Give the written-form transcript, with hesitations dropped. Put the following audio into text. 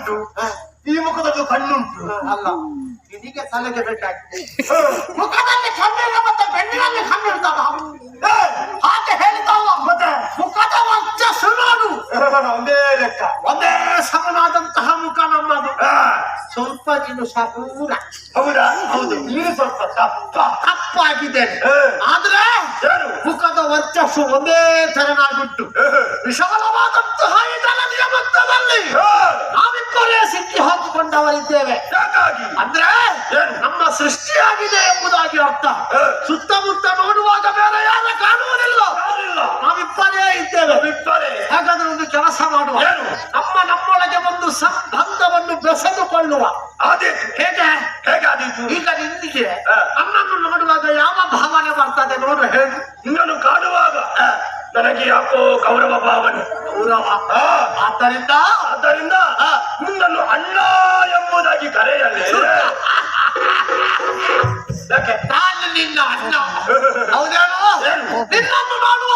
ಕಣ್ಣುಂಟು, ಈ ಮುಖದಲ್ಲಿ ಕಣ್ಣುಂಟು. ಅಲ್ಲ, ನಿನಗೆ ತಲೆಗೆ ಬೇಕಾಗಿದೆ. ಮುಖದಲ್ಲಿ ಕಣ್ಣಿಲ್ಲ ಮತ್ತೆ ಬೆನ್ನಿನಲ್ಲಿ ಕಣ್ಣಿರ್ತಾವ ಹಾಗೆ ಹೇಳಿದವ. ಮತ್ತೆ ಮುಖದ ವರ್ಚಸ್ಸು ನೋಡು. ಒಂದೇ ಲೆಕ್ಕ, ಒಂದೇ ಸಮನಾದಂತಹ ಮುಖ ನಮ್ಮದು. ಸ್ವಲ್ಪ ನೀನು ಸಪೂರ. ಹೌದಾ? ಹೌದು, ನೀನು ಸ್ವಲ್ಪ ತಪ್ಪಾಗಿದ್ದೇನೆ. ಆದ್ರೆ ಮುಖದ ವರ್ಚಸ್ಸು ಒಂದೇ ತರನಾಗುಂಟು. ವಿಶಾಲವಾದಂತಹ ಈ ಜಲನಿಯ ಮಧ್ಯದಲ್ಲಿ ನಾವಿಬ್ಬರೇ ಸಿಕ್ಕಿ ಹಾಕಿಕೊಂಡವರಿದ್ದೇವೆ. ಅಂದ್ರೆ ನಮ್ಮ ಸೃಷ್ಟಿಯಾಗಿದೆ ಎಂಬುದಾಗಿ ಅರ್ಥ. ಸುತ್ತಮುತ್ತ ನೋಡುವಾಗ ಬೇರೆ ಯಾರ ಕಾಣುವುದಿಲ್ಲ, ನಾವಿಬ್ಬರೇ ಇದ್ದೇವೆ. ಹಾಗಾದ್ರೆ ಒಂದು ಕೆಲಸ ಮಾಡುವ, ನಮ್ಮೊಳಗೆ ಒಂದು ಸಂಬಂಧವನ್ನು ಬೆಸೆದುಕೊಳ್ಳುವ. ಹೇಗೆ? ಈಗ ನಿನ್ನಿಗೆ ನನ್ನನ್ನು ನೋಡುವಾಗ ಯಾವ ಭಾವನೆ ಬರ್ತದೆ ನೋಡು, ಹೇಳು. ನಿನ್ನನ್ನು ಕಾಣುವಾಗ ನನಗೆ ಯಾಕೋ ಗೌರವ ಭಾವನೆ. ಆದ್ದರಿಂದ ನಿನ್ನನ್ನು ಅಣ್ಣ ಎಂಬುದಾಗಿ ಕರೆಯಲಿ. ನಾನು ನಿನ್ನ ಅಣ್ಣ. ಹೌದೇನೋ? ನಿನ್ನನ್ನು ನೋಡುವ